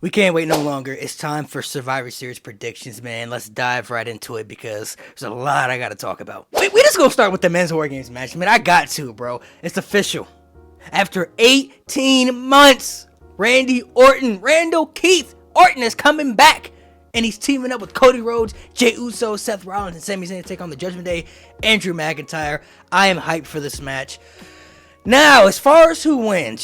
We can't wait no longer. It's time for Survivor Series predictions, man. Let's dive right into it because there's a lot I gotta talk about. We just gonna start with the men's War Games match. Man, I got to, bro. It's official. After 18 months, Randall Keith Orton is coming back. And he's teaming up with Cody Rhodes, Jey Uso, Seth Rollins, and Sami Zayn to take on the Judgment Day and Drew McIntyre. I am hyped for this match. Now, as far as who wins,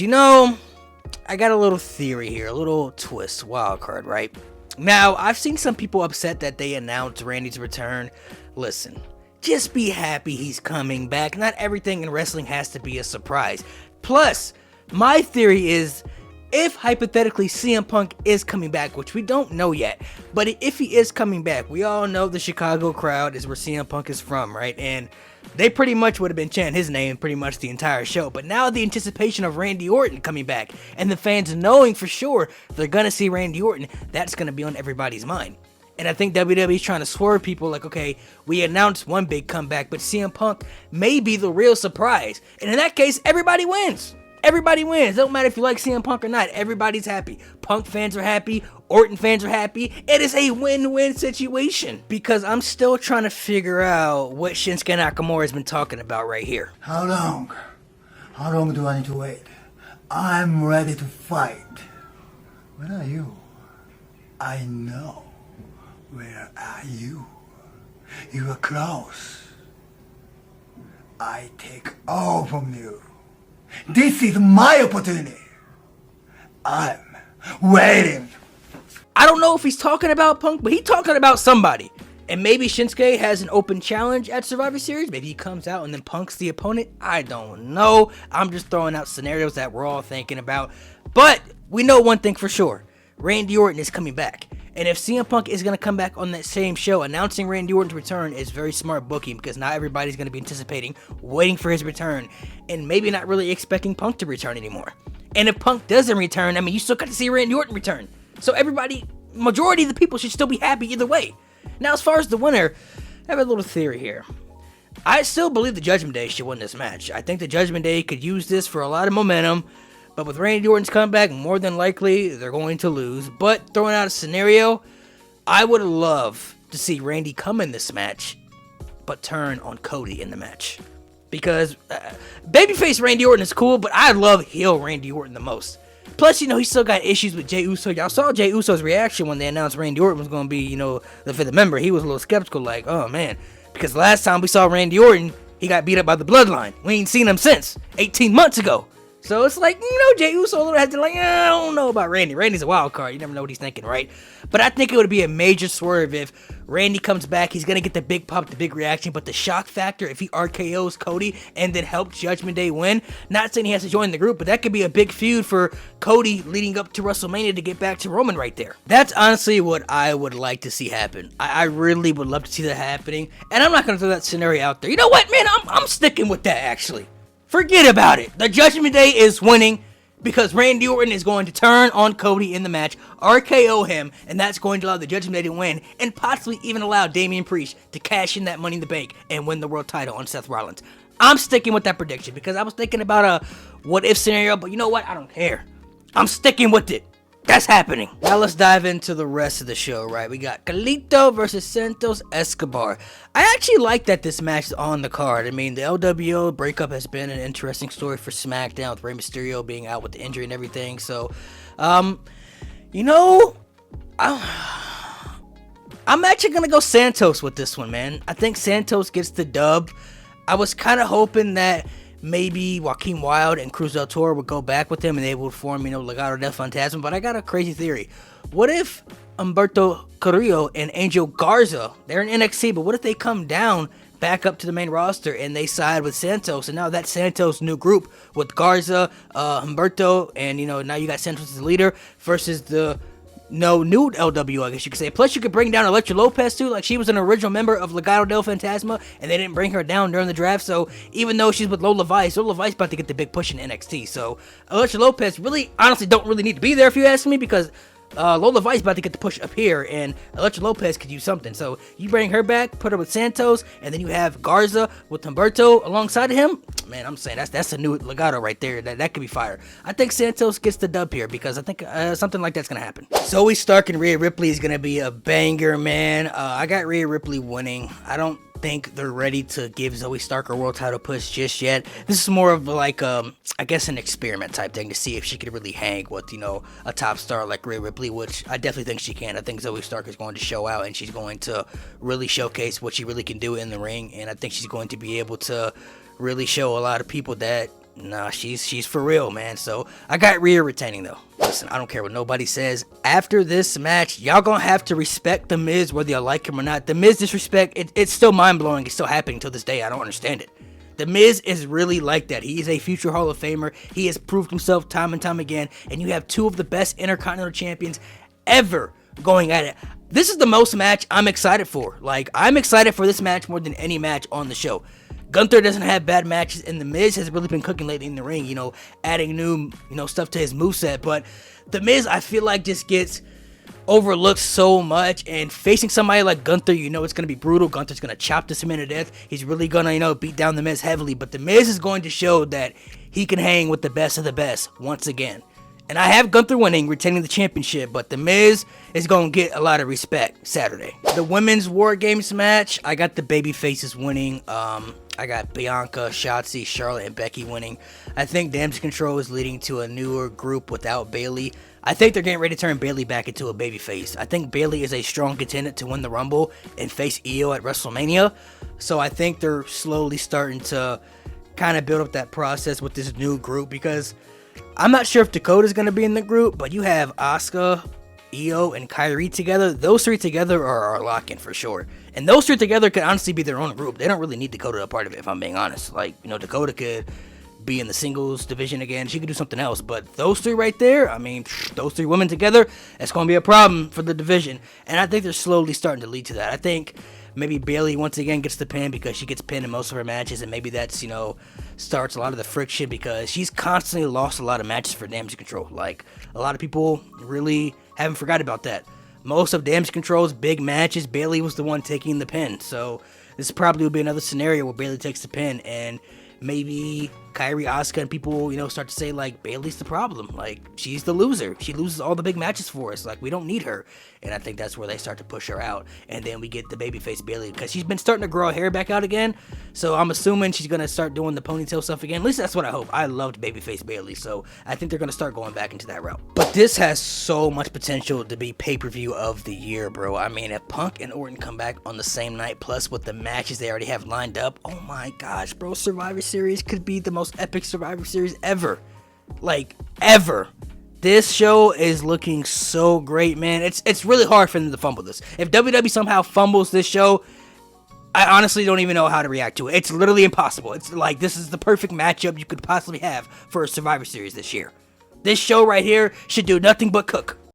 I got a little theory here, a little twist, wild card, right? Now, I've seen some people upset that they announced Randy's return. Listen, just be happy he's coming back. Not everything in wrestling has to be a surprise. Plus, my theory is, if hypothetically CM Punk is coming back, which we don't know yet, but if he is coming back, we all know the Chicago crowd is where CM Punk is from, right? And they pretty much would have been chanting his name pretty much the entire show. But now the anticipation of Randy Orton coming back and the fans knowing for sure they're going to see Randy Orton, that's going to be on everybody's mind. And I think WWE's trying to swerve people like, okay, we announced one big comeback, but CM Punk may be the real surprise. And in that case, everybody wins. Everybody wins. Don't matter if you like CM Punk or not. Everybody's happy. Punk fans are happy. Orton fans are happy. It is a win-win situation. Because I'm still trying to figure out what Shinsuke Nakamura has been talking about right here. How long? How long do I need to wait? I'm ready to fight. Where are you? I know. Where are you? You are close. I take all from you. This is my opportunity. I'm waiting. I don't know if he's talking about Punk, but he's talking about somebody. And maybe Shinsuke has an open challenge at Survivor Series. Maybe he comes out and then Punk's the opponent. I don't know. I'm just throwing out scenarios that we're all thinking about. But we know one thing for sure. Randy Orton is coming back. And if CM Punk is going to come back on that same show, announcing Randy Orton's return is very smart booking because not everybody's going to be anticipating, waiting for his return, and maybe not really expecting Punk to return anymore. And if Punk doesn't return, you still got to see Randy Orton return. So everybody, majority of the people should still be happy either way. Now, as far as the winner, I have a little theory here. I still believe the Judgment Day should win this match. I think the Judgment Day could use this for a lot of momentum. But with Randy Orton's comeback, more than likely, they're going to lose. But throwing out a scenario, I would love to see Randy come in this match, but turn on Cody in the match. Because babyface Randy Orton is cool, but I love heel Randy Orton the most. Plus, he still got issues with Jey Uso. Y'all saw Jey Uso's reaction when they announced Randy Orton was going to be, the fifth member. He was a little skeptical, like, oh, man. Because last time we saw Randy Orton, he got beat up by the Bloodline. We ain't seen him since, 18 months ago. So it's like, Jey Uso a little hesitant, like, I don't know about Randy. Randy's a wild card. You never know what he's thinking, right? But I think it would be a major swerve if Randy comes back. He's going to get the big pop, the big reaction. But the shock factor, if he RKOs Cody and then helps Judgment Day win, not saying he has to join the group, but that could be a big feud for Cody leading up to WrestleMania to get back to Roman right there. That's honestly what I would like to see happen. I really would love to see that happening. And I'm not going to throw that scenario out there. You know what, man? I'm sticking with that, actually. Forget about it. The Judgment Day is winning because Randy Orton is going to turn on Cody in the match, RKO him, and that's going to allow the Judgment Day to win and possibly even allow Damian Priest to cash in that Money in the Bank and win the world title on Seth Rollins. I'm sticking with that prediction because I was thinking about a what-if scenario, but you know what? I don't care. I'm sticking with it. That's happening. Now let's dive into the rest of the show, right? We got Carlito versus Santos Escobar. I actually like that this match is on the card. The LWO breakup has been an interesting story for SmackDown with Rey Mysterio being out with the injury and everything. So, I'm actually going to go Santos with this one, man. I think Santos gets the dub. I was kind of hoping that maybe Joaquin Wilde and Cruz del Toro would go back with him and they would form, Legado del Fantasma. But I got a crazy theory. What if Humberto Carrillo and Angel Garza, they're in NXT, but what if they come down back up to the main roster and they side with Santos? And now that's Santos' new group with Garza, Humberto, and, now you got Santos as the leader versus the new LWO, I guess you could say. Plus, you could bring down Elektra Lopez, too. Like, she was an original member of Legado del Fantasma, and they didn't bring her down during the draft. So, even though she's with Lola Vice about to get the big push in NXT. So, Elektra Lopez really, honestly, don't really need to be there, if you ask me, because Lola Vice about to get the push up here, and Elektra Lopez could use something. So you bring her back, put her with Santos, and then you have Garza with Humberto alongside of him. Man, I'm saying that's a new legato right there. That could be fire. I think Santos gets the dub here because I think something like that's gonna happen. Zoe Stark and Rhea Ripley is gonna be a banger, man. I got Rhea Ripley winning. I don't think they're ready to give Zoe Stark a world title push just yet. This is more of like I guess an experiment type thing to see if she could really hang with, you know, a top star like Rhea Ripley, which I definitely think she can. I think Zoe Stark is going to show out, and she's going to really showcase what she really can do in the ring, and I think she's going to be able to really show a lot of people that nah, she's for real, man. So I got Rhea retaining though. Listen, I don't care what nobody says. After this match, y'all gonna have to respect The Miz whether you like him or not. The Miz disrespect, it's still mind-blowing. It's still happening till this day. I don't understand it. The Miz is really like that. He is a future Hall of Famer. He has proved himself time and time again. And you have two of the best Intercontinental Champions ever going at it. This is the most match I'm excited for. Like, I'm excited for this match more than any match on the show. Gunther doesn't have bad matches, and The Miz has really been cooking lately in the ring, you know, adding new, you know, stuff to his moveset. But The Miz, I feel like, just gets overlooked so much, and facing somebody like Gunther, you know it's going to be brutal. Gunther's going to chop this man to death. He's really going to, you know, beat down The Miz heavily, but The Miz is going to show that he can hang with the best of the best once again. And I have Gunther winning, retaining the championship, but The Miz is going to get a lot of respect Saturday. The women's War Games match, I got the baby faces winning. I got Bianca, Shotzi, Charlotte, and Becky winning. I think Damage Control is leading to a newer group without Bayley. I think they're getting ready to turn Bayley back into a babyface. I think Bayley is a strong contender to win the Rumble and face Io at WrestleMania. So I think they're slowly starting to kind of build up that process with this new group, because I'm not sure if Dakota's going to be in the group, but you have Asuka, Io, and Kyrie together. Those three together are lock-in for sure. And those three together could honestly be their own group. They don't really need Dakota a part of it, if I'm being honest. Like, you know, Dakota could be in the singles division again. She could do something else. But those three right there, I mean, those three women together, that's going to be a problem for the division. And I think they're slowly starting to lead to that. I think maybe Bayley once again gets the pin because she gets pinned in most of her matches, and maybe that's, you know, starts a lot of the friction because she's constantly lost a lot of matches for Damage Control. Like, a lot of people really haven't forgot about that. Most of Damage Control's big matches, Bayley was the one taking the pin. So this probably will be another scenario where Bayley takes the pin, and maybe Kyrie, Asuka, and people, you know, start to say, like, Bayley's the problem. Like, she's the loser. She loses all the big matches for us. Like, we don't need her. And I think that's where they start to push her out. And then we get the babyface Bayley, because she's been starting to grow her hair back out again. So I'm assuming she's going to start doing the ponytail stuff again. At least that's what I hope. I loved babyface Bayley. So I think they're going to start going back into that route. But this has so much potential to be pay-per-view of the year, bro. I mean, if Punk and Orton come back on the same night, plus with the matches they already have lined up, oh my gosh, bro. Survivor Series could be the most epic Survivor Series ever. Like, ever. This show is looking so great, man. It's really hard for them to fumble this. If WWE somehow fumbles this show, I honestly don't even know how to react to it. It's literally impossible. It's like, this is the perfect matchup you could possibly have for a Survivor Series this year. This show right here should do nothing but cook.